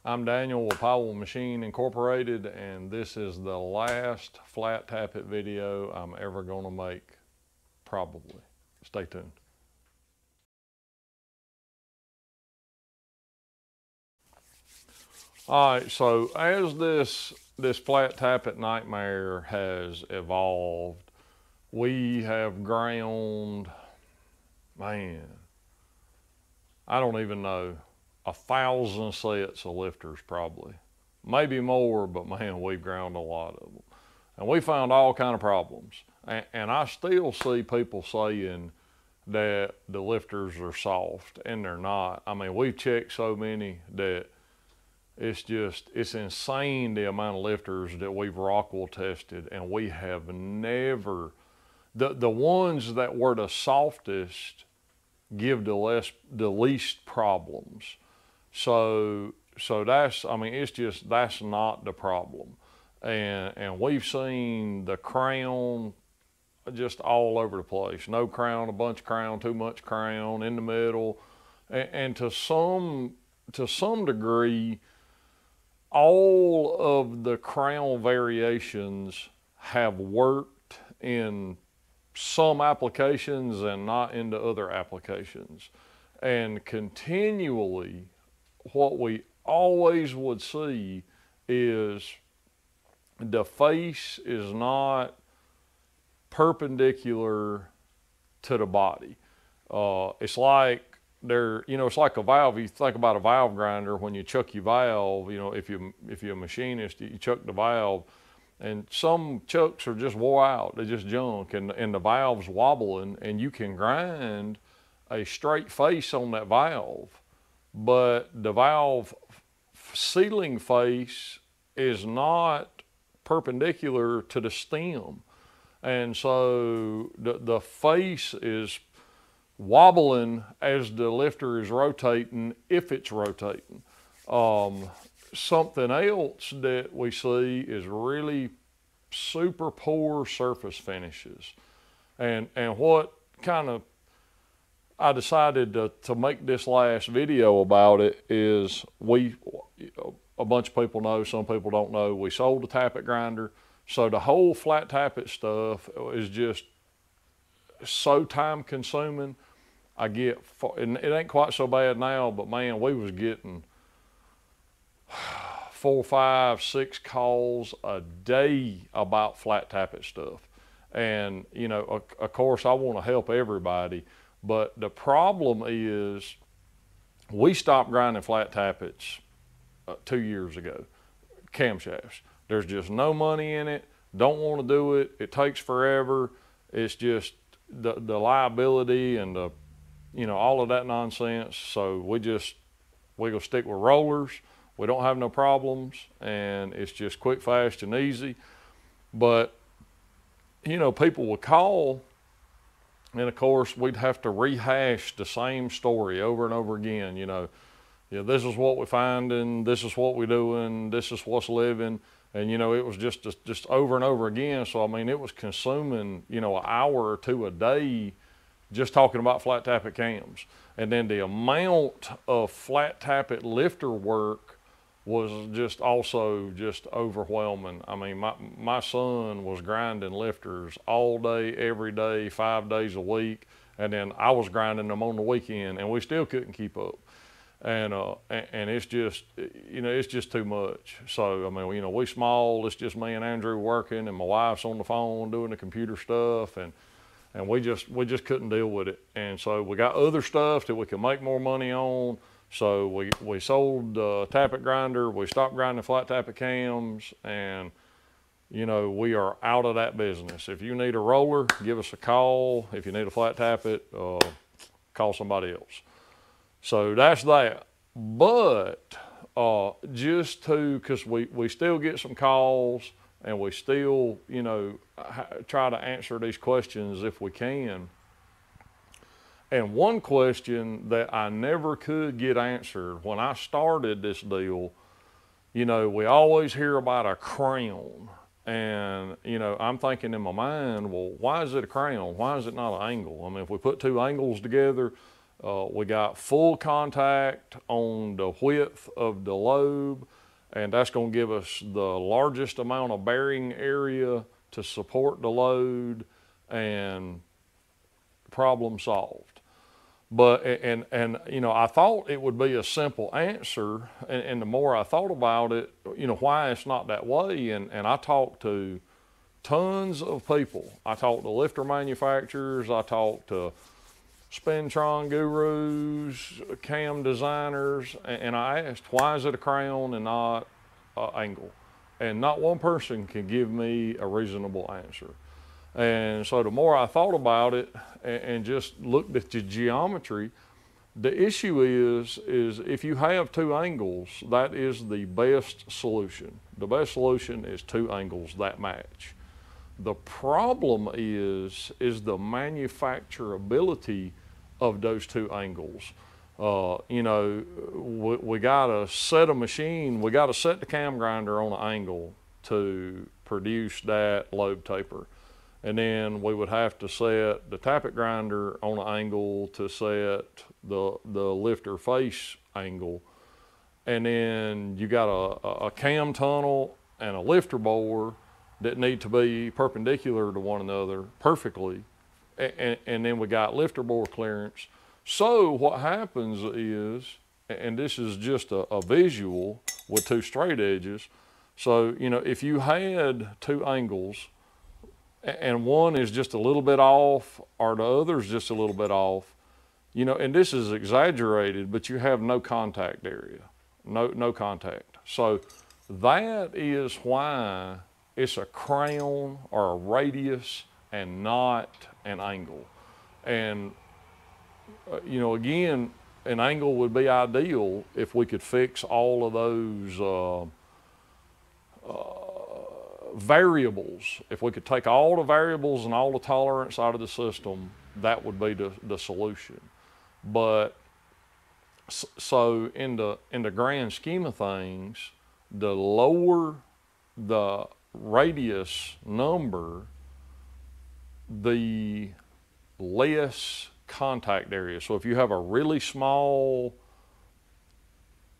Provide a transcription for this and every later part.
I'm Daniel with Powell Machine Incorporated, and this is the last flat tappet video I'm ever going to make, probably. Stay tuned. All right, so as this Flat Tappet Nightmare has evolved, we have ground, man, I don't even know, 1,000 sets of lifters probably. Maybe more, but man, we've ground a lot of them. And we found all kind of problems. And I still see people saying that the lifters are soft, and they're not. I mean, we've checked so many that it's insane the amount of lifters that we've Rockwell tested, and we have never, the ones that were the softest give the least problems. So that's, I mean, it's just, that's not the problem. And we've seen the crown just all over the place. No crown, a bunch of crown, too much crown, in the middle. And to some degree, all of the crown variations have worked in some applications and not into other applications. And continually, what we always would see is the face is not perpendicular to the body. It's like it's like a valve. You think about a valve grinder. When you chuck your valve, if you're a machinist, you chuck the valve, and some chucks are just wore out. They're just junk, and the valve's wobbling, and you can grind a straight face on that valve, but the valve sealing face is not perpendicular to the stem. And so the face is wobbling as the lifter is rotating, if it's rotating. Something else that we see is really super poor surface finishes. And what kind of, I decided to make this last video about it is a bunch of people know, some people don't know, we sold a tappet grinder. So the whole flat tappet stuff is just so time consuming. And it ain't quite so bad now, but man, we was getting 4, 5, 6 calls a day about flat tappet stuff. And of course I want to help everybody, but the problem is we stopped grinding flat tappets 2 years ago, camshafts. There's just no money in it, don't want to do it, it takes forever. It's just the liability and all of that nonsense. So we're gonna stick with rollers. We don't have no problems, and it's just quick, fast, and easy. But people would call, and of course we'd have to rehash the same story over and over again. This is what we're finding, this is what we're doing, this is what's living. And it was just over and over again. So I mean, it was consuming an hour or two a day just talking about flat tappet cams. And then the amount of flat tappet lifter work was just also just overwhelming. I mean, my son was grinding lifters all day, every day, 5 days a week. And then I was grinding them on the weekend, and we still couldn't keep up. And it's just, it's just too much. So, I mean, we small, it's just me and Andrew working, and my wife's on the phone doing the computer stuff, and we just couldn't deal with it. And so we got other stuff that we can make more money on. So we sold the tappet grinder, we stopped grinding flat tappet cams, and we are out of that business. If you need a roller, give us a call. If you need a flat tappet, call somebody else. So that's that. But because we still get some calls, and we still try to answer these questions if we can. And one question that I never could get answered when I started this deal, we always hear about a crown. And I'm thinking in my mind, well, why is it a crown? Why is it not an angle? I mean, if we put two angles together, We got full contact on the width of the lobe, and that's going to give us the largest amount of bearing area to support the load, and problem solved. But, and you know, I thought it would be a simple answer, and the more I thought about it, you know, why it's not that way, and I talked to tons of people. I talked to lifter manufacturers, I talked to Spintron gurus, cam designers, and I asked, why is it a crown and not an angle? And not one person can give me a reasonable answer. And so the more I thought about it and just looked at the geometry, the issue is if you have two angles, that is the best solution. The best solution is two angles that match. The problem is the manufacturability of those two angles. You know, we got to set a machine, we got to set the cam grinder on an angle to produce that lobe taper. And then we would have to set the tappet grinder on an angle to set the lifter face angle. And then you got a cam tunnel and a lifter bore that need to be perpendicular to one another perfectly. And then we got lifter bore clearance. So what happens is, and this is just a visual with two straight edges. So, you know, if you had two angles and one is just a little bit off or the other is just a little bit off, you know, and this is exaggerated, but you have no contact area, no contact. So that is why it's a crown or a radius and not an angle. And, you know, again, an angle would be ideal if we could fix all of those variables. If we could take all the variables and all the tolerance out of the system, that would be the solution. But so in the grand scheme of things, the lower the radius number, the less contact area. So if you have a really small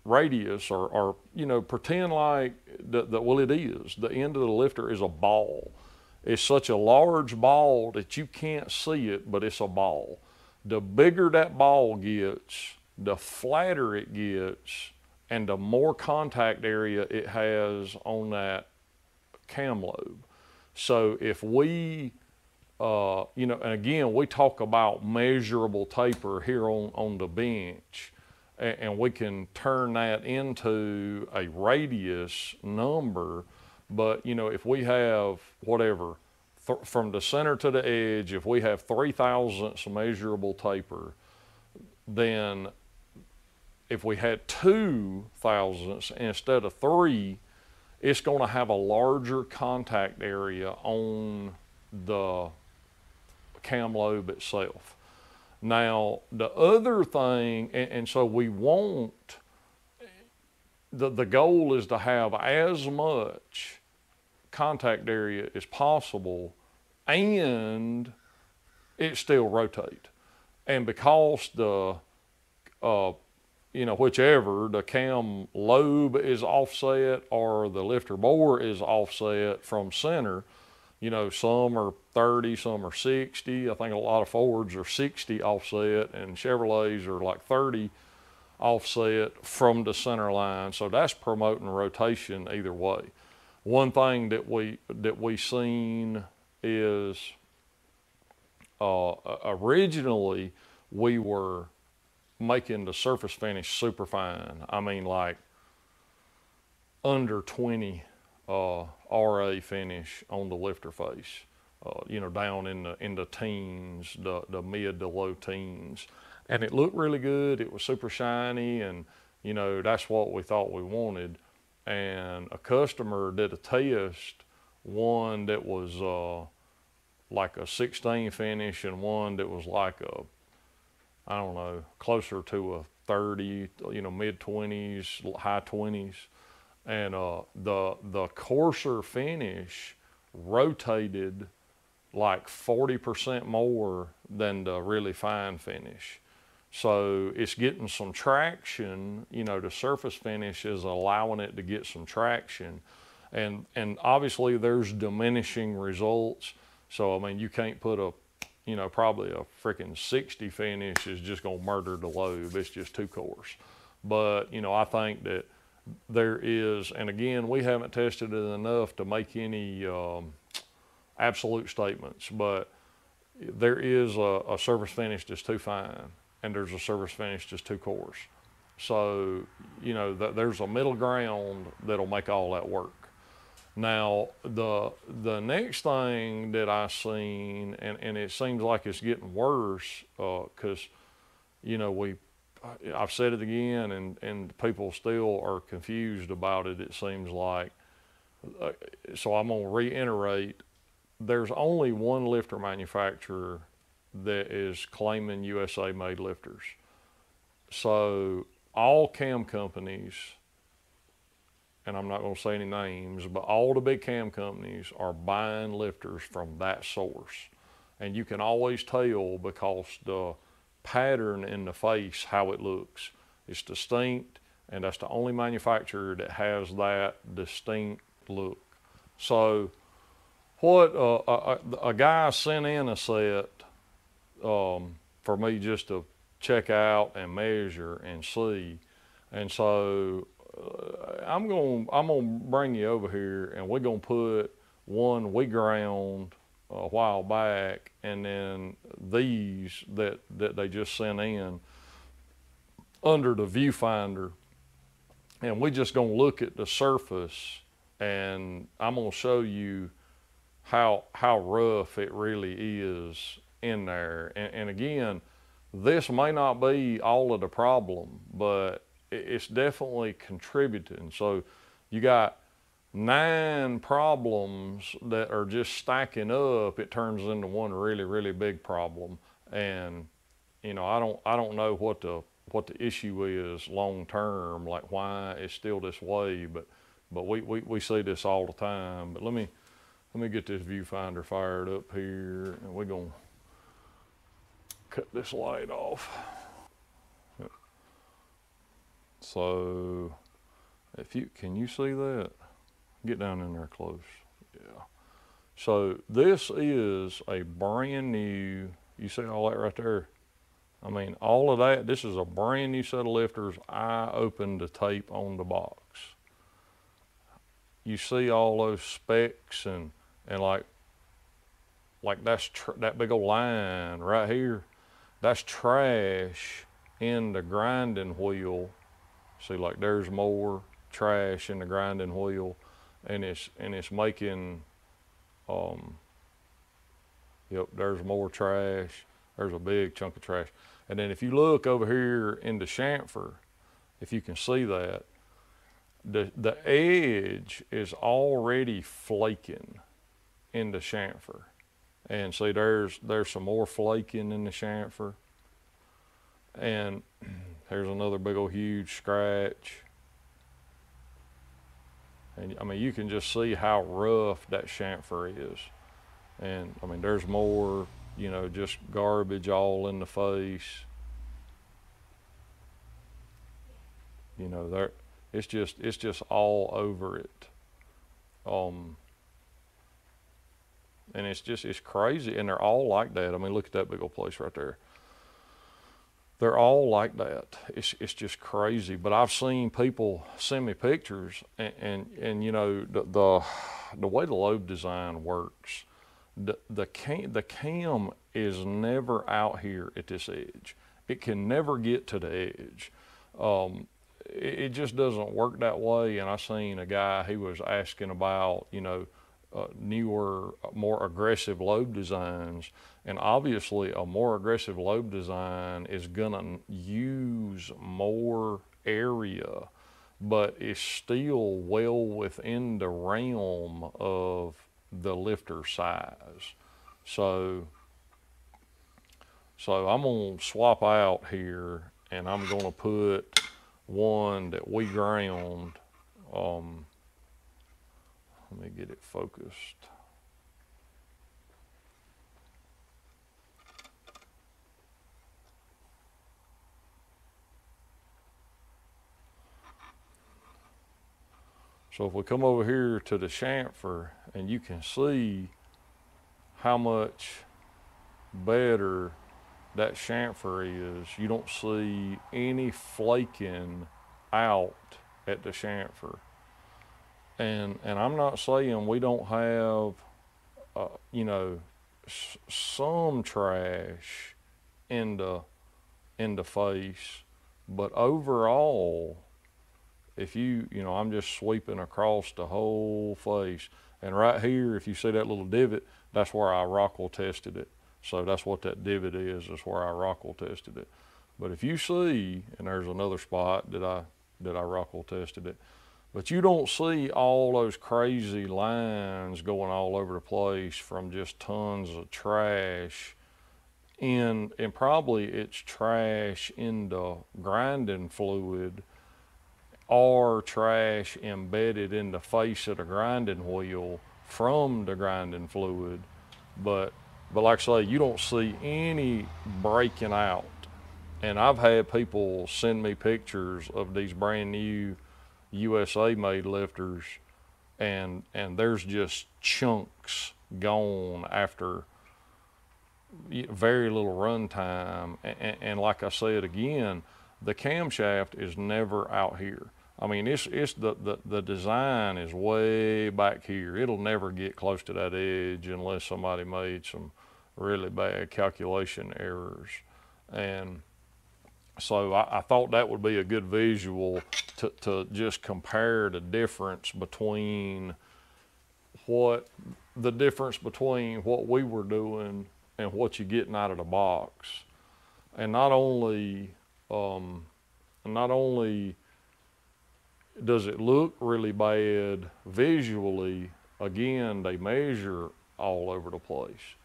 radius, or you know, pretend like well, it is, the end of the lifter is a ball. It's such a large ball that you can't see it, but it's a ball. The bigger that ball gets, the flatter it gets, and the more contact area it has on that cam lobe. So if we, you know, and again, we talk about measurable taper here on the bench, and we can turn that into a radius number. But, you know, if we have whatever, from the center to the edge, if we have 3 thousandths measurable taper, then if we had 2 thousandths instead of 3, it's going to have a larger contact area on the cam lobe itself. Now, the other thing, and so we want, the goal is to have as much contact area as possible and it still rotate. And because the, you know, whichever, the cam lobe is offset or the lifter bore is offset from center, you know, some are 30, some are 60. I think a lot of Fords are 60 offset, and Chevrolets are like 30 offset from the center line. So that's promoting rotation either way. One thing that we seen is originally we were making the surface finish super fine. I mean, like under 20 RA finish on the lifter face, you know, down in the teens, the mid to low teens. And it looked really good. It was super shiny, and, you know, that's what we thought we wanted. And a customer did a test, one that was like a 16 finish and one that was like a, I don't know, closer to a 30, you know, mid 20s, high 20s. And the coarser finish rotated like 40% more than the really fine finish. So it's getting some traction, you know, the surface finish is allowing it to get some traction. And obviously there's diminishing results. So, I mean, you can't put a, you know, probably a freaking 60 finish is just gonna murder the lobe. It's just too coarse. But, you know, I think that there is, and again, we haven't tested it enough to make any absolute statements, but there is a surface finish that's too fine, and there's a surface finish that's too coarse. So, you know, there's a middle ground that'll make all that work. Now, the next thing that I seen, and it seems like it's getting worse, because, you know, I've said it again, and people still are confused about it, it seems like. So I'm gonna reiterate, there's only one lifter manufacturer that is claiming USA made lifters. So all cam companies, and I'm not going to say any names, but all the big cam companies are buying lifters from that source. And you can always tell because the pattern in the face, how it looks, it's distinct, and that's the only manufacturer that has that distinct look. So what a guy sent in a set for me just to check out and measure and see. And so I'm gonna bring you over here, and we're gonna put one we ground a while back, and then these that they just sent in under the viewfinder, and we're just gonna look at the surface, and I'm gonna show you how rough it really is in there. And again, this may not be all of the problem, but it's definitely contributing. So you got 9 problems that are just stacking up. It turns into one really, really big problem. And, you know, I don't know what the issue is long term, like why it's still this way, but we see this all the time. But let me get this viewfinder fired up here, and we're gonna cut this light off. So can you see that? Get down in there close. Yeah. So this is a brand new, you see all that right there? I mean, all of that, this is a brand new set of lifters. I opened the tape on the box. You see all those specs and like that's that big old line right here. That's trash in the grinding wheel. See, like there's more trash in the grinding wheel, and it's making, yep, there's more trash. There's a big chunk of trash. And then if you look over here in the chamfer, if you can see that, the edge is already flaking in the chamfer. And see, there's some more flaking in the chamfer. And here's another big old huge scratch. And I mean, you can just see how rough that chamfer is. And I mean, there's more, you know, just garbage all in the face. You know, it's just all over it. And it's crazy, and they're all like that. I mean, look at that big old place right there. They're all like that. It's just crazy. But I've seen people send me pictures, and you know, the way the lobe design works, the cam is never out here at this edge. It can never get to the edge. It just doesn't work that way. And I seen a guy, he was asking about, you know, newer, more aggressive lobe designs, and obviously a more aggressive lobe design is gonna use more area, but it's still well within the realm of the lifter size. So I'm gonna swap out here, and I'm gonna put one that we ground. Let me get it focused. So if we come over here to the chamfer, and you can see how much better that chamfer is. You don't see any flaking out at the chamfer. And I'm not saying we don't have, you know, some trash in the face, but overall, if you know, I'm just sweeping across the whole face, and right here, if you see that little divot, that's where I Rockwell tested it. So that's what that divot is where I Rockwell tested it. But if you see, and there's another spot that I Rockwell tested it, but you don't see all those crazy lines going all over the place from just tons of trash in, and probably it's trash in the grinding fluid or trash embedded in the face of the grinding wheel from the grinding fluid. But like I say, you don't see any breaking out. And I've had people send me pictures of these brand new USA made lifters, and there's just chunks gone after very little run time. And like I said again, the camshaft is never out here. I mean, it's the design is way back here. It'll never get close to that edge unless somebody made some really bad calculation errors. And so I thought that would be a good visual to just compare the difference between what we were doing and what you're getting out of the box. And not only does it look really bad visually, again, they measure all over the place.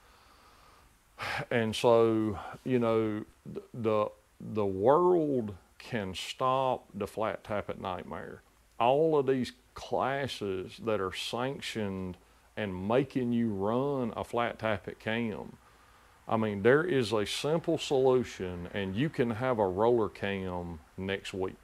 And so, you know, the world can stop the Flat Tappet Nightmare. All of these classes that are sanctioned and making you run a Flat Tappet cam, I mean, there is a simple solution, and you can have a roller cam next week.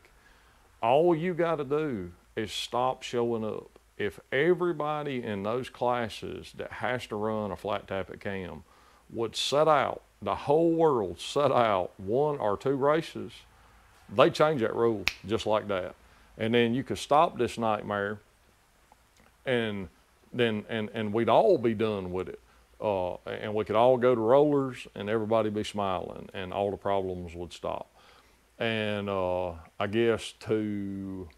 All you got to do is stop showing up. If everybody in those classes that has to run a Flat Tappet cam would set out, the whole world set out 1 or 2 races, they change that rule just like that. And then you could stop this nightmare, and we'd all be done with it. And we could all go to rollers, and everybody be smiling, and all the problems would stop. And I guess to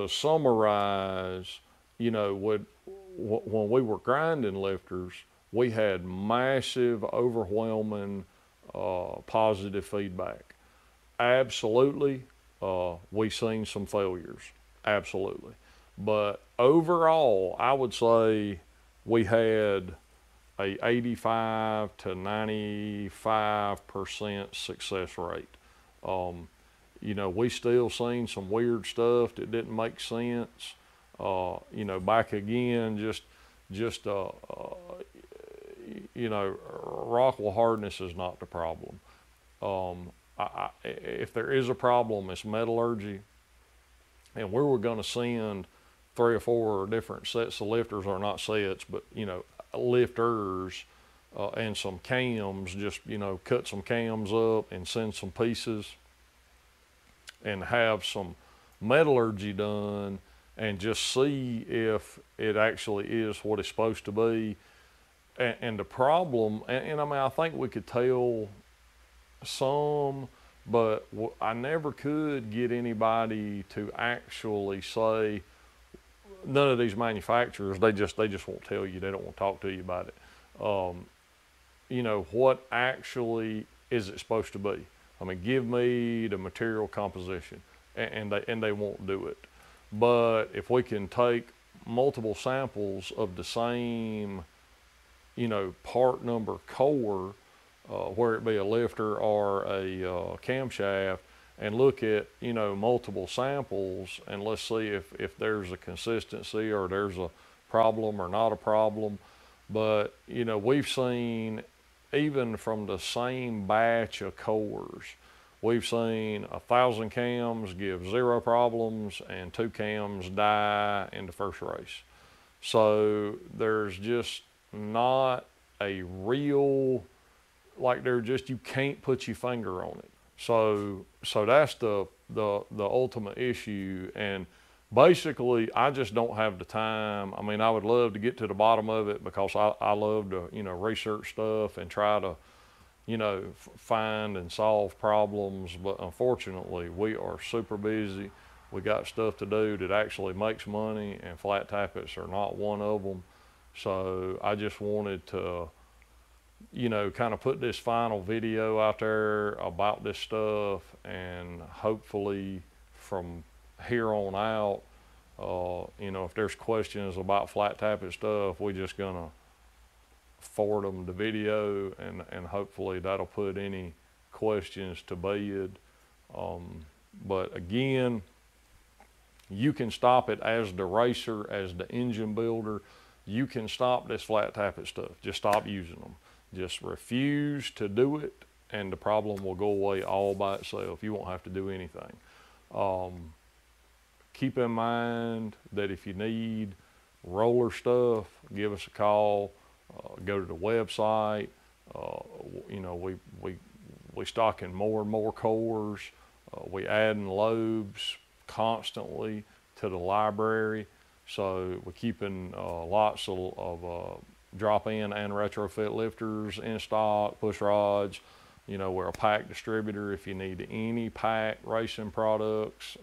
summarize, you know, when we were grinding lifters, we had massive, overwhelming positive feedback. Absolutely, we seen some failures, absolutely. But overall, I would say we had a 85 to 95% success rate. You know, we still seen some weird stuff that didn't make sense. You know, back again, just you know, Rockwell hardness is not the problem. If there is a problem, it's metallurgy. And we were going to send 3 or 4 different sets of lifters, or not sets, but, you know, lifters and some cams, just, you know, cut some cams up and send some pieces and have some metallurgy done and just see if it actually is what it's supposed to be. And the problem, and I mean, I think we could tell some, but I never could get anybody to actually say, none of these manufacturers, they just won't tell you. They don't want to talk to you about it. You know, what actually is it supposed to be? I mean, give me the material composition, and they won't do it. But if we can take multiple samples of the same, you know, part number core, where it be a lifter or a camshaft, and look at, you know, multiple samples, and let's see if there's a consistency or there's a problem or not a problem. But, you know, we've seen, even from the same batch of cores, we've seen 1,000 cams give 0 problems and 2 cams die in the first race. So there's just not a real, like you can't put your finger on it. So that's the ultimate issue. And basically, I just don't have the time. I mean, I would love to get to the bottom of it because I love to, research stuff and try to, find and solve problems. But unfortunately, we are super busy. We got stuff to do that actually makes money, and flat tappets are not one of them. So I just wanted to, kind of put this final video out there about this stuff, and hopefully from here on out, if there's questions about flat tappet stuff, we're just gonna forward them the video, and hopefully that'll put any questions to bed. But again, you can stop it as the racer, as the engine builder. You can stop this flat tappet stuff. Just stop using them. Just refuse to do it, and the problem will go away all by itself. You won't have to do anything. Keep in mind that if you need roller stuff, give us a call. Go to the website. We stocking more and more cores. We adding lobes constantly to the library. So we're keeping lots of drop-in and retrofit lifters in stock, push rods. We're a pack distributor. If you need any pack racing products,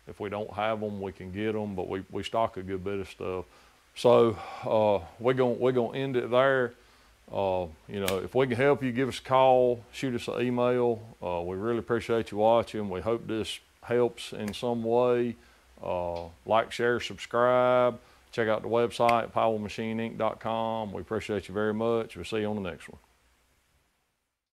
if we don't have them, we can get them, but we stock a good bit of stuff. So we're gonna end it there. If we can help you, give us a call, shoot us an email. We really appreciate you watching. We hope this helps in some way. Like, share, subscribe. Check out the website, powellmachineinc.com. We appreciate you very much. We'll see you on the next one.